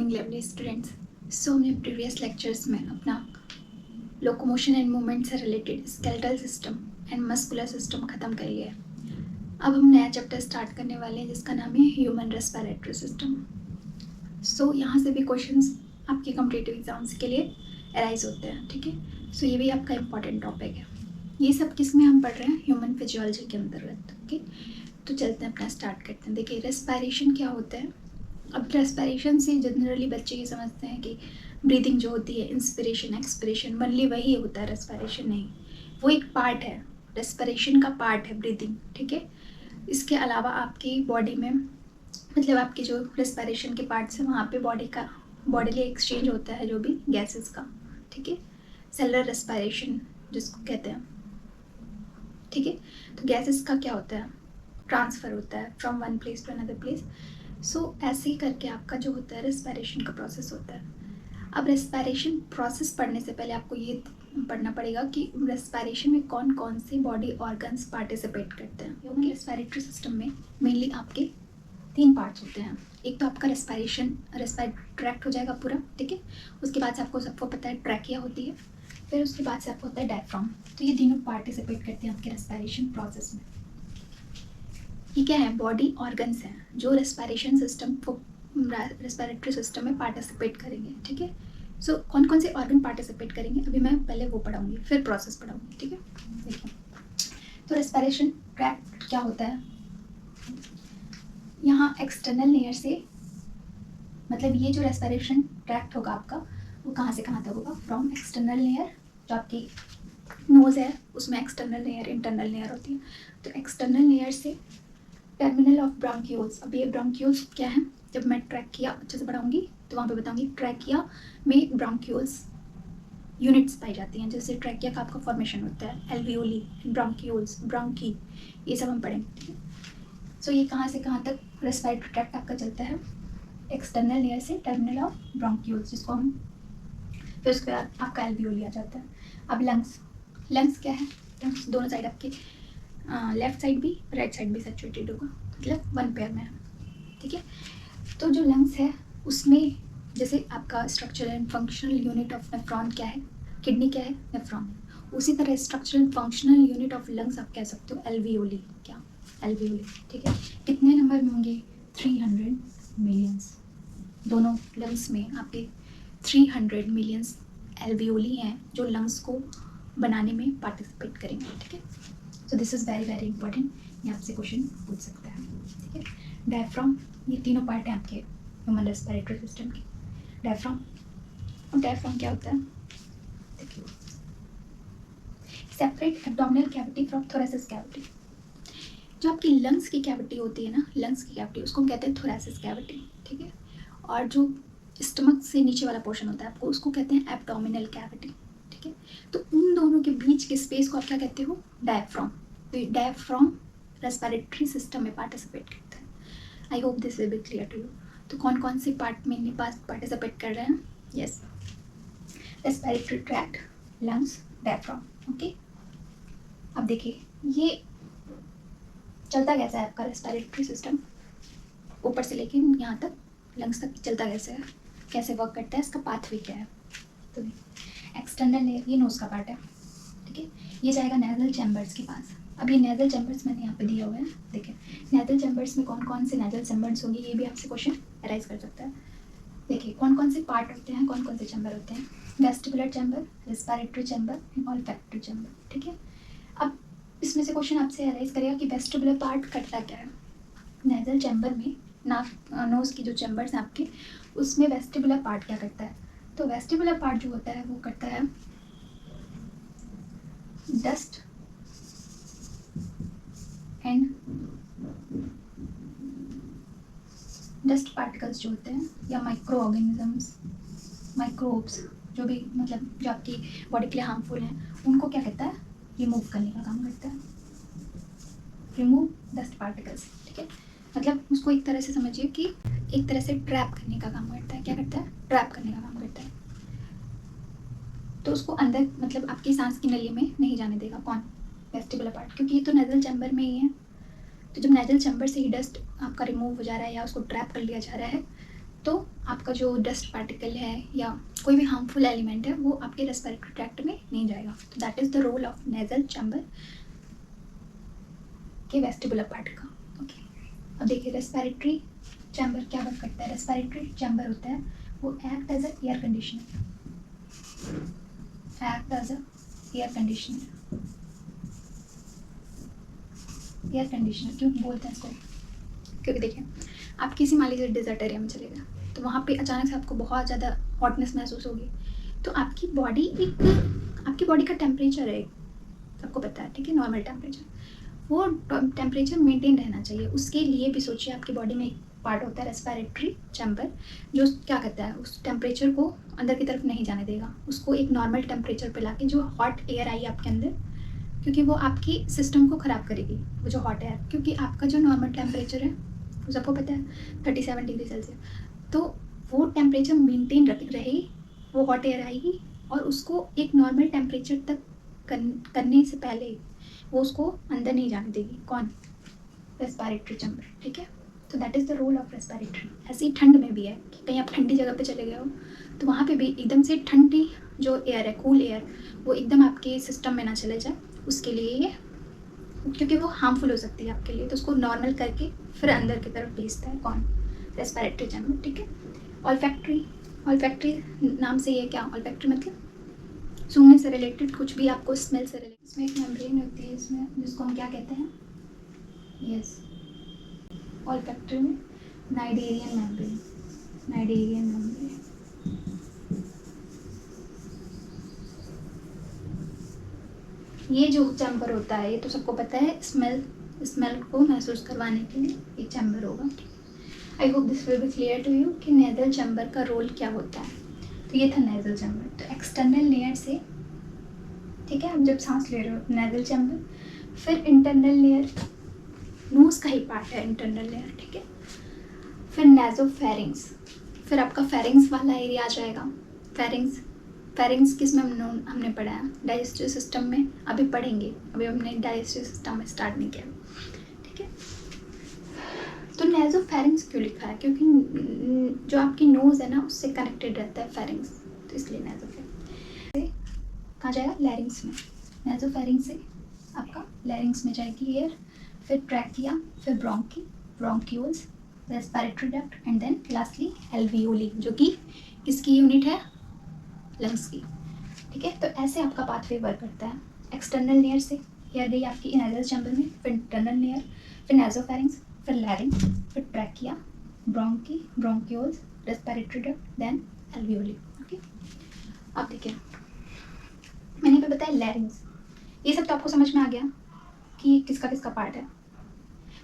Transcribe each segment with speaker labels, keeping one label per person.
Speaker 1: Morning lovely students. सो हमने previous lectures में अपना लोकोमोशन एंड मूवमेंट से related skeletal system and muscular system ख़त्म कर लिया है। अब हम नया चैप्टर स्टार्ट करने वाले हैं जिसका नाम है ह्यूमन रेस्पिरेटरी सिस्टम। सो यहाँ से भी क्वेश्चंस आपके कॉम्पिटिटिव एग्जाम्स के लिए अराइज होते हैं, ठीक है। सो ये भी आपका इम्पॉर्टेंट टॉपिक है। ये सब किस में हम पढ़ रहे हैं? ह्यूमन फिजियोलॉजी के अंतर्गत, ओके। तो चलते हैं अपना स्टार्ट करते हैं। देखिए रेस्पिरेशन क्या होता है। अब रेस्पिरेशन से जनरली बच्चे ये समझते हैं कि ब्रीदिंग जो होती है, इंस्पिरेशन एक्सपिरेशन, मनली वही होता है, रेस्पिरेशन नहीं। वो एक पार्ट है, रेस्पिरेशन का पार्ट है ब्रीदिंग, ठीक है। इसके अलावा आपकी बॉडी में मतलब आपके जो रेस्पिरेशन के पार्ट्स हैं वहाँ पे बॉडीली एक्सचेंज होता है जो भी गैसेस का, ठीक है। सेलुलर रेस्पिरेशन जिसको कहते हैं, ठीक है। तो गैसेस का क्या होता है? ट्रांसफ़र होता है from one place to another place. So ऐसे ही करके आपका जो होता है रेस्पिरेशन का प्रोसेस होता है। अब रेस्पिरेशन प्रोसेस पढ़ने से पहले आपको ये पढ़ना पड़ेगा कि रेस्पिरेशन में कौन कौन से बॉडी ऑर्गन्स पार्टिसिपेट करते हैं। क्योंकि रेस्पिरेटरी सिस्टम में मेनली आपके 3 पार्ट्स होते हैं। एक तो आपका रेस्पिरेटरी ट्रैक्ट हो जाएगा पूरा, ठीक है। उसके बाद से आपको सबको पता है ट्रैकिया होती है, फिर उसके बाद से आपको होता है डायफ्राम। तो ये तीनों पार्टिसिपेट करते हैं आपके रेस्पिरेशन प्रोसेस में। ये क्या है? बॉडी ऑर्गन्स हैं जो रेस्पिरेशन सिस्टम को रेस्पिरेटरी सिस्टम में पार्टिसिपेट करेंगे, ठीक है। सो कौन कौन से ऑर्गन पार्टिसिपेट करेंगे अभी मैं पहले वो पढ़ाऊंगी, फिर प्रोसेस पढ़ाऊंगी, ठीक है। देखिए तो रेस्पिरेशन ट्रैक्ट क्या होता है। यहाँ एक्सटर्नल लेयर से मतलब ये जो रेस्पिरेशन ट्रैक्ट होगा आपका वो कहाँ से कहाँ तक होगा? फ्रॉम एक्सटर्नल लेयर, जो आपकी नोज़ है उसमें एक्सटर्नल लेयर इंटरनल लेयर होती है। तो एक्सटर्नल लेयर से टर्मिनल ऑफ ब्रांक्यूल्स। अब ये ब्रांक्यूल्स क्या है? जब मैं ट्रैकिया अच्छे से पढ़ाऊंगी तो वहाँ पे बताऊंगी। ट्रैकिया में ब्रांक्यूल्स यूनिट्स पाई जाती हैं, जैसे ट्रैकिया का आपका फॉर्मेशन होता है, एल्वियोली, ब्रांक्यूल्स, ब्रांकी, ये सब हम पढ़ेंगे, ठीक है। सो ये कहाँ से कहाँ तक रेस्पिरेटरी ट्रैक्ट आपका चलता है? एक्सटर्नल लेयर से टर्मिनल ऑफ ब्रांक्यूल्स, जिसको हम फिर उसके बाद आपका एल्वियोली आ जाता है। अब लंग्स क्या है? लंग्स दोनों साइड आपके लेफ्ट साइड भी राइट साइड भी सैचुरेटेड होगा, मतलब वन पेयर में है, ठीक है। तो जो लंग्स है उसमें जैसे आपका structural and functional unit of nephron क्या है? किडनी क्या है? नेफ्रॉन। उसी तरह structural functional unit of lungs आप कह सकते हो एल्वियोली। क्या? एल्वियोली, ठीक है। कितने नंबर में होंगे? 300 मिलियंस। दोनों लंग्स में आपके 300 मिलियंस एल्वियोली हैं जो लंग्स को बनाने में पार्टिसिपेट करेंगे, ठीक है। सो this is very very important, ये आपसे क्वेश्चन पूछ सकता है, ठीक है। डायफ्राम, ये तीनों पार्ट हैं आपके ह्यूमन रेस्पिरेटरी सिस्टम के। डायफ्राम, अब डायफ्राम क्या होता है? देखिए, separate abdominal cavity from thoracic cavity. जो आपकी लंग्स की कैविटी होती है ना, लंग्स की कैविटी, उसको हम कहते हैं थोरेसिस कैविटी, ठीक है। और जो स्टमक से नीचे वाला पोर्शन होता है आपको उसको कहते हैं एब्डोमिनल कैविटी, ठीक है। तो उन दोनों के बीच के स्पेस को आप क्या कहते हो? डायफ्राम। तो डायफ्राम रेस्पिरेटरी सिस्टम में पार्टिसिपेट करता है। I hope this will be clear to you. तो कौन कौन से पार्ट में पार्टिसिपेट कर रहे हैं? Yes, respiratory tract, lungs, diaphragm, okay. अब देखिए ये चलता कैसा है आपका रेस्पिरेटरी सिस्टम, ऊपर से लेके यहाँ तक लंग्स तक चलता कैसे है, कैसे वर्क करता है, इसका पाथवे क्या है? तो एक्सटर्नल लेयर, ये नोज़ का पार्ट है, ठीक है। ये जाएगा नेजल चैम्बर्स के पास। अब ये नेजल चैम्बर्स मैंने यहाँ पे दिया हुआ है, देखिए नेजल चैम्बर्स में कौन कौन से नेजल चैम्बर्स होंगे, ये भी आपसे क्वेश्चन अराइज कर सकता है। देखिए कौन कौन से पार्ट होते हैं, कौन कौन से चैम्बर होते हैं? Vestibular chamber, respiratory chamber and olfactory chamber, ठीक है। अब इसमें से क्वेश्चन आपसे अराइज करेगा कि वेस्टिबुलर पार्ट करता क्या है। नेजल चैम्बर में नोज़ की जो चैम्बर्स हैं आपके, उसमें वेस्टिबुलर पार्ट क्या करता है? तो वेस्टिबुलर पार्ट जो होता है वो करता है डस्ट एंड डस्ट पार्टिकल्स जो होते हैं या माइक्रो ऑर्गेनिजम्स, माइक्रोब्स, जो भी मतलब जो आपकी बॉडी के लिए हार्मफुल हैं, उनको क्या कहता है? रिमूव करने का काम करता है। रिमूव डस्ट पार्टिकल्स, ठीक है। मतलब उसको एक तरह से समझिए कि एक तरह से ट्रैप करने का काम करता है। क्या करता है? ट्रैप करने का काम करता है। तो उसको अंदर मतलब आपकी सांस की नली में नहीं जाने देगा। कौन? वेस्टिबुलर पार्ट, क्योंकि ये तो नेजल चैम्बर में ही है। तो जब नेजल चैम्बर से ही डस्ट आपका रिमूव हो जा रहा है या उसको ट्रैप कर लिया जा रहा है तो आपका जो डस्ट पार्टिकल है या कोई भी हार्मफुल एलिमेंट है वो आपके रेस्पिरेटरी ट्रैक्ट में नहीं जाएगा. तो that is the role of nasal chamber के वेस्टिबुलर पार्ट का. ओके, अब देखिए रेस्पिरेटरी चैम्बर क्या वर्क करता है. रेस्पिरेटरी चैम्बर होता है वो act as a air conditioner. Act as a air conditioner. Air conditioner क्यों बोलते हैं इसको, क्योंकि देखिए आप किसी मान लीजिए डेजर्ट एरिया में चले गए तो वहाँ पे अचानक से आपको बहुत ज़्यादा हॉटनेस महसूस होगी. तो आपकी बॉडी का टेम्परेचर है, आपको पता है, ठीक है, नॉर्मल टेम्परेचर, वो टेम्परेचर मेंटेन रहना चाहिए. उसके लिए भी सोचिए आपकी बॉडी में एक पार्ट होता है रेस्पिरेटरी चैम्बर, जो क्या करता है उस टेम्परेचर को अंदर की तरफ नहीं जाने देगा, उसको एक नॉर्मल टेम्परेचर पे लाके जो हॉट एयर आई आपके अंदर, क्योंकि वो आपकी सिस्टम को ख़राब करेगी वो जो हॉट एयर, क्योंकि आपका जो नॉर्मल टेम्परेचर है वो सबको पता है 37 डिग्री सेल्सियस. तो वो टेम्परेचर मेंटेन रहे, वो हॉट एयर आएगी और उसको एक नॉर्मल टेम्परेचर तक करने से पहले वो उसको अंदर नहीं जाने देगी. कौन? Respiratory chamber. ठीक है, तो that is the role of respiratory. ऐसे ही ठंड में भी है कि कहीं आप ठंडी जगह पे चले गए हो तो वहाँ पे भी एकदम से ठंडी जो एयर है, कूल एयर, वो एकदम आपके सिस्टम में ना चले जाए, उसके लिए ये, क्योंकि वो हार्मफुल हो सकती है आपके लिए, तो उसको नॉर्मल करके फिर अंदर की तरफ भेजता है. कौन? Respiratory chamber. ठीक है. ऑल्फैक्टरी नाम से ये क्या, ऑल्फैक्टरी मतलब सूंघने से रिलेटेड कुछ भी, आपको स्मेल से रिलेटेड. इसमें एक मेम्ब्रेन होती है इसमें, जिसको हम क्या कहते हैं, यस, ऑल्फैक्टरी में नाइडेरियन मेम्ब्रेन. Cnidarian membrane. ये जो चैम्बर होता है ये तो सबको पता है, स्मेल को महसूस करवाने के लिए एक चैम्बर होगा. I hope this will be clear to you कि नेजल चैम्बर का रोल क्या होता है. तो ये था नेजल चैम्बर. तो एक्सटर्नल लेयर से, ठीक है, आप जब सांस ले रहे हो नेजल चैम्बर, फिर इंटरनल लेयर, नोज का ही पार्ट है इंटरनल लेयर. ठीक है, फिर नेजोफेरिंग्स, फिर आपका फेरिंग्स वाला एरिया आ जाएगा. फेरिंग्स किस में हमने पढ़ा है, डाइजेस्टिव सिस्टम में अभी पढ़ेंगे, अभी हमने डाइजेस्टिव सिस्टम में स्टार्ट नहीं किया. ठीक है, तो नेजोफेरिंग्स क्यों लिखा है, क्योंकि जो आपकी नोज़ है ना उससे कनेक्टेड रहता है फेरिंग्स, तो इसलिए नेजोफेरिंग्स. कहाँ जाएगा? लैरिंग्स में. नेजोफेरिंग्स से आपका लैरिंग्स में जाएगी एयर, फिर ट्रैकिया, फिर bronchioles, respiratory duct and then lastly alveoli, जो कि किसकी यूनिट है? लंग्स की. ठीक है, तो ऐसे आपका पाथवे वर्क करता है. एक्सटर्नल लेयर से एयर गई आपकी नेजल चैम्बर में, फिर इंटरनल लेयर, फिर नेजोफेरिंग्स, फिर लैरिंग्स, फिर trachea, bronchioles, respiratory duct, then alveoli. Okay, अब देखिए मैंने पे बताया लैरिंग्स. ये सब तो आपको समझ में आ गया कि किसका किसका पार्ट है.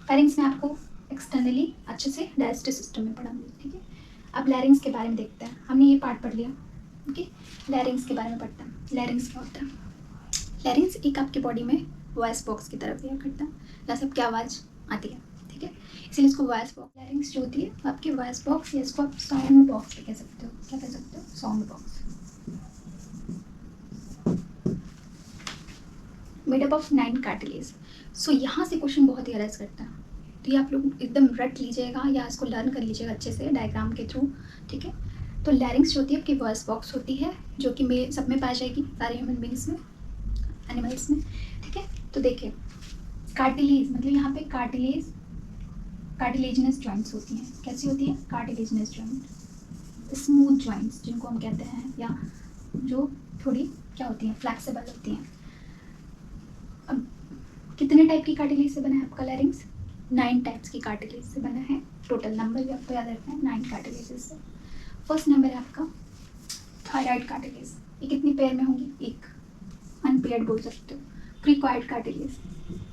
Speaker 1: फेरिंग्स में आपको एक्सटर्नली अच्छे से डाइजेस्टिव सिस्टम में पढ़ाऊंगी. ठीक है, अब लैरिंग्स के बारे में देखते हैं. हमने ये पार्ट पढ़ लिया. ओके, लैरिंग्स के बारे में पढ़ते हैं. लैरिंग्स क्या होता है? लैरिंग्स एक आपकी बॉडी में वॉइस बॉक्स की तरफ एयर करता है, जहाँ से आपकी आवाज़ आती है. ठीक है, इसलिए इसको वॉइस बॉक्स. लैरिंग्स जो होती है वो आपकी वॉइस बॉक्स, या इसको आप साउंड बॉक्स भी कह सकते हो. क्या कह सकते हो? Sound box. Made up of 9 cartilage. So यहाँ से क्वेश्चन बहुत ही अराइज करता है, तो ये आप लोग एकदम रट लीजिएगा या इसको लर्न कर लीजिएगा अच्छे से डायग्राम के थ्रू. ठीक है, तो लैरिंग्स जो होती है आपकी वॉइस बॉक्स होती है, जो कि सब में पाई जाएगी, सारे ह्यूमन बींग्स में, एनिमल्स में. ठीक है, तो देखिए कार्टिलेज मतलब यहाँ पे कार्टिलेजिनस जॉइंट्स होती हैं. कैसी होती है? कार्टिलेजिनस जॉइंट, स्मूथ जॉइंट्स जिनको हम कहते हैं, या जो थोड़ी क्या होती हैं, फ्लैक्सिबल होती हैं. अब कितने टाइप की कार्टिलेज से बना है आपका लैरिंग्स? 9 टाइप्स की कार्टिलेज से बना है. टोटल नंबर भी आपको याद रखना है, 9 कार्टिलेजेस से. फर्स्ट नंबर है आपका थायराइड कार्टिलेज. ये कितनी पेयर में होंगी? एक. अनपेयर्ड बोल सकते हो. Cricoid cartilage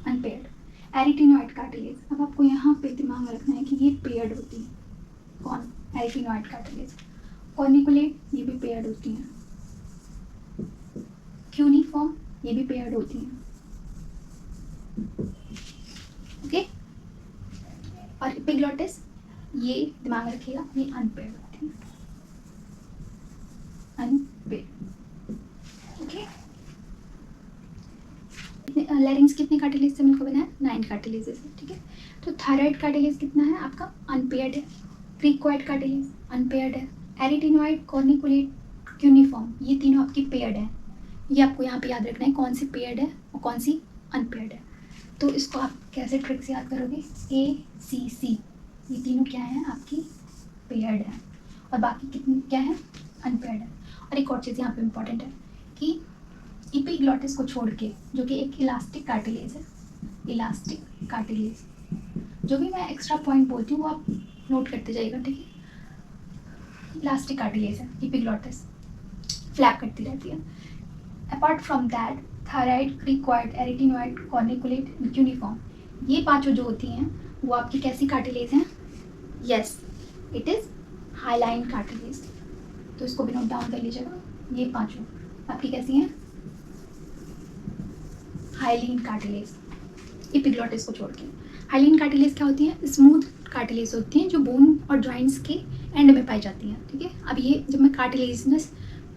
Speaker 1: unpaired. Arytenoid cartilage, अब आपको यहाँ पे दिमाग में रखना है कि ये पेयर्ड होती है. कौन? एरिटिनॉइड कार्टिलेज. कॉर्निकुलेट, ये भी पेयर्ड होती हैं. क्यूनिफॉर्म, ये भी पेयर्ड होती हैं. ओके, और एपिग्लॉटिस, ये दिमाग में रखिएगा, ये अनपेयर्ड होती है. अनपेयर्ड. ओके, लैरिंग्स कितने कार्टिलेज से मिलकर बना है? 9 कार्टिलेज से. ठीक है, तो थायराइड कार्टिलेज कितना है आपका? अनपेयर्ड है. क्रिकॉइड कार्टिलेज अनपेयर्ड है, एरिटिनॉइड, कॉर्निकुलेट, क्यूनिफॉर्म, ये तीनों आपकी पेयर्ड है। ये आपको यहाँ पे याद रखना है कौन सी पेयर्ड है और कौन सी अनपेयर्ड है। तो इसको आप कैसे ट्रिक से याद करोगे, ACC, ये तीनों क्या है आपकी पेयर्ड है और बाकी कितनी क्या है अनपेयर्ड है। और एक और चीज़ यहाँ पे इम्पॉर्टेंट है कि इपिग्लॉटिस को छोड़ के, जो कि एक इलास्टिक कार्टिलेज है, इलास्टिक कार्टिलेज, जो भी मैं एक्स्ट्रा पॉइंट बोलती हूँ वो आप नोट करते जाइएगा, ठीक है। इलास्टिक कार्टिलेज है इपिग्लॉटिस, फ्लैप करती रहती है। Apart from that thyroid, cricoid, arytenoid, corniculate, cuneiform, ये पांचों जो होती हैं वो आपकी कैसी कार्टिलेज हैं, yes it is hyaline cartilage. तो इसको भी नोट डाउन कर लीजिएगा, ये पांचों आपकी कैसी हैं, हाइलाइन कार्टिलेज, इपिग्लॉटिस को छोड़ के। हाइलाइन कार्टिलेज क्या होती है, स्मूथ कार्टिलेज होती हैं जो बोन और जॉइंट्स के एंड में पाई जाती हैं, ठीक है। अब ये जब मैं कार्टिलेजनेस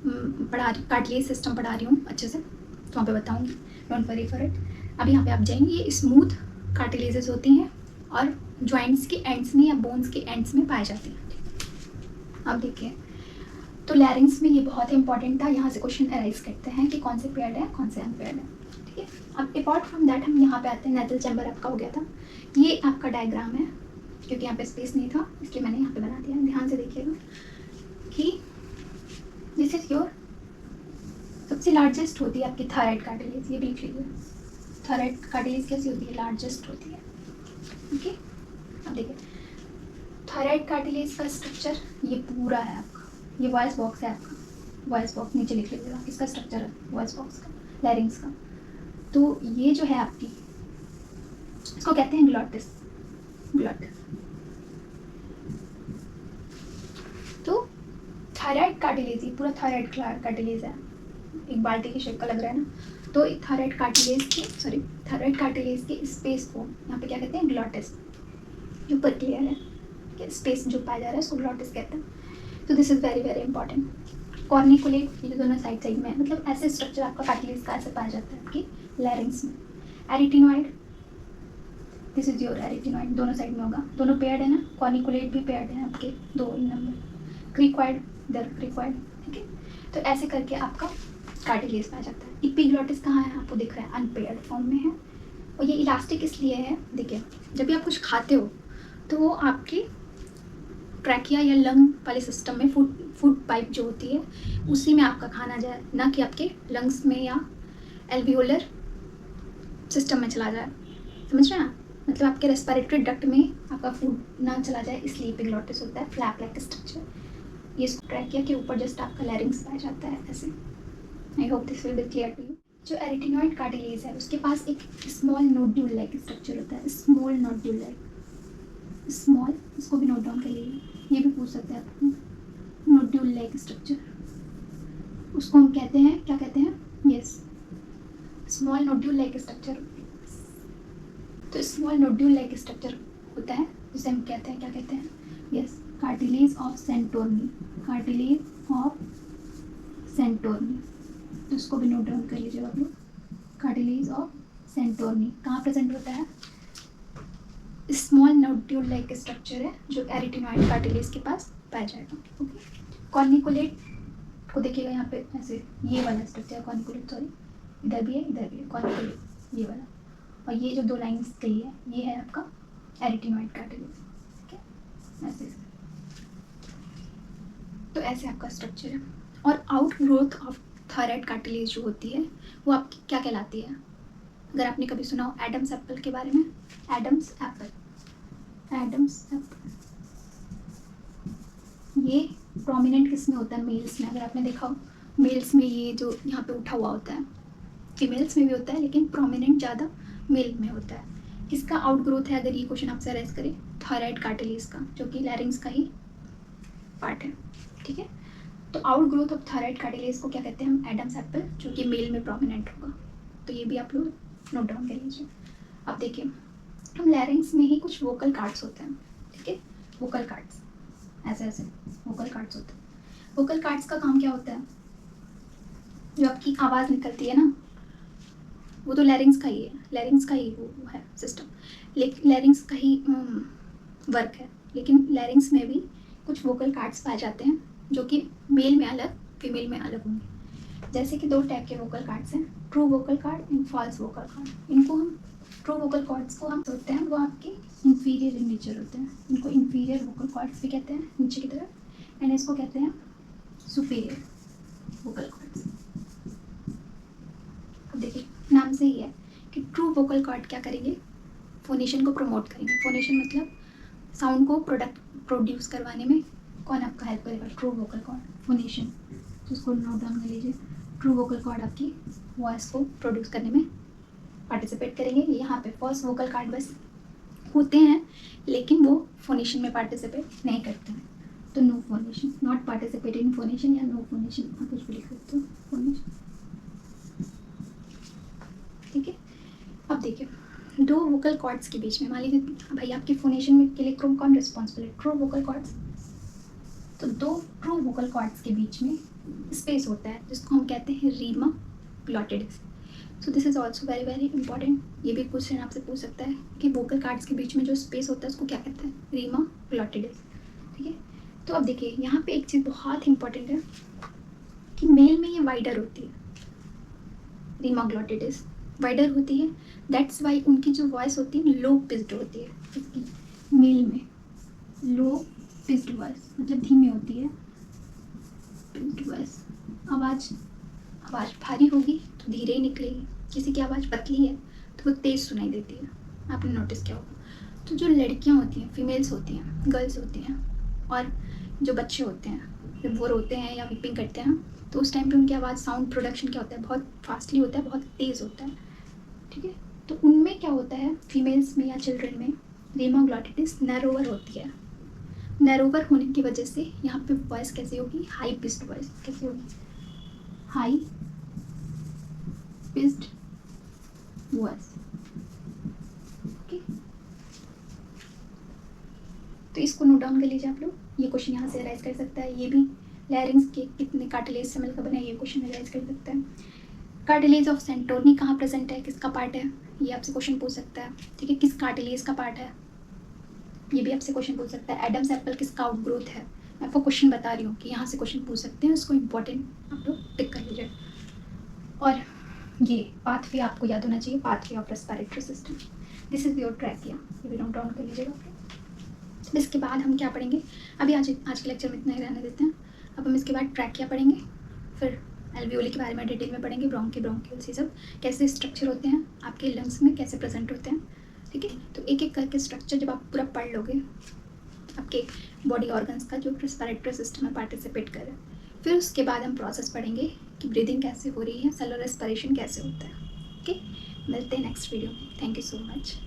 Speaker 1: कार्टिलेज सिस्टम पढ़ा रही हूँ अच्छे से तो वहाँ पे बताऊँगी, डोंट वरी फॉर इट। अब यहाँ पे आप जाएंगे, ये स्मूथ कार्टिलेजेस होती हैं और जॉइंट्स के एंड्स में या बोन्स के एंड्स में पाई जाती हैं। अब देखिए, तो लैरिंग्स में ये बहुत इंपॉर्टेंट था, यहाँ से क्वेश्चन अराइज करते हैं कि कौन से पेयर्ड है कौन से अनपेयर्ड है, ठीक है। अब अपार्ट फ्रॉम दैट हम यहाँ पे आते हैं, नेजल चैम्बर आपका हो गया था, ये आपका डायग्राम है, क्योंकि यहाँ पे स्पेस नहीं था इसलिए मैंने यहाँ पे बना दिया। ध्यान से देखिएगा कि दिस इज योर सबसे लार्जेस्ट होती है आपकी थायराइड कार्टिलेज, ये भी लिख लीजिए। थायराइड कार्टिलेज कैसी होती है, लार्जेस्ट होती है, ओके। अब देखिए थायराइड कार्टिलेज का स्ट्रक्चर ये पूरा है आपका, ये वॉइस बॉक्स है आपका, वॉइस बॉक्स नीचे लिख लीजिएगा, इसका स्ट्रक्चर है वॉइस बॉक्स का, लैरिंग्स का। तो ये जो है आपकी, इसको कहते हैं ग्लॉटिस, ग्लॉटिस। तो थायराइड कार्टिलेज, ये पूरा थायराइड कार्टिलेज है, एक बाल्टी की शेप का लग रहा है ना। तो थायराइड कार्टिलेज के स्पेस को यहाँ पे क्या कहते हैं, ग्लॉटिस, जो ऊपर क्लियर है कि स्पेस जो पाया जा रहा है उसको ग्लॉटिस कहते हैं। तो this is very very important. Corniculate, ये दोनों साइड साइड में, मतलब ऐसे स्ट्रक्चर आपका कार्टिलेज का ऐसे पाया जाता है आपकी लैरिंग्स में। एरिटिनॉइड, दिस इज योर एरिटिनॉइड, दोनों साइड में होगा, दोनों पेयर्ड है ना, कॉर्निकुलेट भी पेयर्ड है आपके, दो नंबर, क्रिकॉइड, इधर क्रिकॉइड, ठीक है। तो ऐसे करके आपका कार्टिलेज पाया जाता है। इपिग्लॉटिस कहाँ है, आपको दिख रहा है, अनपेयर्ड फॉर्म में है। और ये इलास्टिक इसलिए है, देखिए जब भी आप कुछ खाते हो तो वो आपकी ट्रैकिया या लंग वाले सिस्टम में, फूड पाइप जो होती है उसी में आपका खाना जाए, ना कि आपके लंग्स में या एल्वियोलर सिस्टम में चला जाए, समझ रहे हैं। मतलब आपके रेस्पिरेटरी डक्ट में आपका फूड ना चला जाए, इसलिए इपिग्लॉटिस होता है, फ्लैप लाइक स्ट्रक्चर। ये ट्रैकिया के ऊपर जस्ट आपका लैरिंग्स पाया जाता है ऐसे। I hope this will be clear to you. जो एरिटिनॉइड कार्टिलेज है उसके पास एक स्मॉल नोड्यूल लाइक स्ट्रक्चर होता है, स्मॉल नोड्यूल लाइक, स्मॉल, इसको भी नोट डाउन कर लीजिए, ये भी पूछ सकते हैं आप, नोड्यूल लाइक स्ट्रक्चर, उसको हम कहते हैं, क्या कहते हैं, yes small nodule like structure. तो स्मॉल नोड्यूल लाइक स्ट्रक्चर होता है जिसे हम कहते हैं, क्या कहते हैं, yes cartilage of Santorini, cartilage of Santorini. तो उसको भी नोट डाउन कर लीजिएगा आप लोग, कार्टिलेज ऑफ सेंटोर्नी कहाँ प्रेजेंट होता है, स्मॉल नोड्यूल लाइक स्ट्रक्चर है जो एरिटिनॉइड कार्टिलेज के पास पाया जाएगा, ओके। कॉर्निकुलेट को देखिएगा यहाँ पे ऐसे, ये वाला स्ट्रक्चर कॉर्निकुलेट, सॉरी इधर भी है इधर भी है, कॉर्निकुलेट ये वाला, और ये जो दो लाइन्स गई है ये है आपका एरिटिनॉइड कार्टिलेज, ठीक है, ऐसे। तो ऐसे आपका स्ट्रक्चर है। और out growth of thyroid cartilage जो होती है वो आपकी क्या कहलाती है, अगर आपने कभी सुना हो एडम्स एप्पल के बारे में, एडम्स एप्पल, एडम्स एप्पल, ये प्रोमिनेंट किस में होता है, मेल्स में। अगर आपने देखा हो मेल्स में ये जो यहाँ पे उठा हुआ होता है, फीमेल्स में भी होता है लेकिन प्रोमिनेंट ज़्यादा मेल में होता है। किसका आउट ग्रोथ है, अगर ये क्वेश्चन आपसे अरेस्ट करें, थायराइड कार्टिलेज का, जो कि लैरिंग्स का ही पार्ट है, ठीक है। तो out growth of thyroid cartilage को क्या कहते हैं हम, एडम्स एप्पल, जो कि मेल में प्रोमिनेंट होगा। तो ये भी आप लोग नोट डाउन कर लीजिए। अब देखिए हम लैरिंग्स में ही कुछ वोकल कार्ड्स होते हैं, ठीक है, वोकल कार्ड्स ऐसे ऐसे वोकल कार्ड्स होते हैं। वोकल कार्ड्स का काम क्या होता है, जो आपकी आवाज़ निकलती है ना, वो तो लैरिंग्स का ही है, लैरिंग्स का ही वो है सिस्टम, लेकिन लैरिंग्स का ही वर्क है, लेकिन लैरिंग्स में भी कुछ वोकल कार्ड्स पाए जाते हैं जो कि मेल में अलग, फीमेल में अलग होंगे। जैसे कि दो टाइप के वोकल कार्ड्स हैं, true vocal cord and false vocal cord. इनको हम ट्रू वोकल कॉर्ड्स को हम होते हैं वो आपके इंफीरियर इन नेचर होते हैं, इनको इंफीरियर वोकल कॉर्ड्स भी कहते हैं नीचे की तरफ, एंड इसको कहते हैं सुपीरियर वोकल कॉर्ड्स। अब देखिए नाम से ही है कि ट्रू वोकल कॉर्ड क्या करेंगे, फोनेशन को प्रमोट करेंगे। फोनेशन मतलब साउंड को प्रोड्यूस करवाने में कौन आपका हेल्प करेगा, ट्रू वोकल कॉर्ड, फोनेशन। तो उसको नोट डाउन कर लीजिए, ट्रू वोकल कॉर्ड आपकी वॉइस को प्रोड्यूस करने में पार्टिसिपेट करेंगे। यहाँ पे फॉल्स वोकल कॉर्ड बस होते हैं लेकिन वो फोनेशन में पार्टिसिपेट नहीं करते हैं। तो no phonation, not participate in phonation या नो फोनेशन, आप कुछ भी लिख सकते हो, फोनेशन। ठीक है, अब देखिए दो वोकल कॉर्ड्स के बीच में, मान लीजिए भाई आपकी फोनेशन में के लिए कौन रिस्पॉन्सिबल है, ट्रू वोकल कॉर्ड्स। तो दो ट्रू वोकल कॉर्ड्स के बीच में स्पेस होता है जिसको हम कहते हैं rima glottidis. So this is also very very important. ये भी क्वेश्चन आपसे पूछ सकता है कि वोकल कार्ड्स के बीच में जो स्पेस होता है उसको क्या कहते हैं, रीमा ग्लॉटिडिस। ठीक है, तो अब देखिए यहाँ पे एक चीज़ बहुत इंपॉर्टेंट है कि मेल में ये वाइडर होती है, रीमा ग्लॉटिडिस वाइडर होती है। दैट्स वाई उनकी जो वॉइस होती है लो पिच्ड होती है, इसकी मेल में लो पिच्ड वॉइस मतलब धीमी होती है, पिच्ड वॉइस। आवाज़ भारी होगी तो धीरे ही निकलेगी, किसी की आवाज़ पतली है तो वो तेज़ सुनाई देती है, आपने नोटिस किया होगा। तो जो लड़कियां होती हैं, फीमेल्स होती हैं, गर्ल्स होती हैं, और जो बच्चे होते हैं जब वो रोते हैं या वीपिंग करते हैं तो उस टाइम पे उनकी आवाज़ साउंड प्रोडक्शन क्या होता है, बहुत फास्टली होता है, बहुत तेज़ होता है। ठीक है, तो उनमें क्या होता है, फीमेल्स में या चिल्ड्रन में रीमा ग्लॉटिडिस नैरोवर होती है। नैरोवर होने की वजह से यहाँ पे वॉइस कैसी होगी, हाई पिच्ड वॉइस कैसी होगी, हाई पिच्ड वॉइस। ओके, तो इसको नोट डाउन कर लीजिए आप लोग, ये क्वेश्चन यहाँ से अराइज कर सकता है। ये भी लैरिंग्स के कितने कार्टिलेज से मिलकर बना है, ये क्वेश्चन अराइज कर सकता है। कार्टिलेज ऑफ सेंटोरनी कहाँ प्रेजेंट है, किसका पार्ट है, ये आपसे क्वेश्चन पूछ सकता है। ठीक है, किस कार्टिलेज का पार्ट है, ये भी आपसे क्वेश्चन पूछ सकता है। एडम्स एप्पल किसका आउटग्रोथ है, मैं आपको क्वेश्चन बता रही हूँ कि यहाँ से क्वेश्चन पूछ सकते हैं, उसको इंपॉर्टेंट आप लोग टिक कर लीजिए। और ये पाथवे आपको याद होना चाहिए, pathway of respiratory system, this is your trachea, ये भी नोट डाउन कर लीजिएगा। इसके बाद हम क्या पढ़ेंगे, अभी आज के लेक्चर में इतना ही रहने देते हैं। अब हम इसके बाद ट्रैकिया पढ़ेंगे, फिर एल्वियोली के बारे में डिटेल में पढ़ेंगे, ब्रोंकियल्स, ये सब कैसे स्ट्रक्चर होते हैं आपके लंग्स में, कैसे प्रेजेंट होते हैं। ठीक है, तो एक एक करके स्ट्रक्चर जब आप पूरा पढ़ लोगे, आपके बॉडी ऑर्गन्स का जो रेस्पिरेटरी सिस्टम में पार्टिसिपेट करे, फिर उसके बाद हम प्रोसेस पढ़ेंगे कि ब्रीदिंग कैसे हो रही है, सेलुलर रेस्पिरेशन कैसे होता है। ओके, मिलते हैं नेक्स्ट वीडियो में। Thank you so much.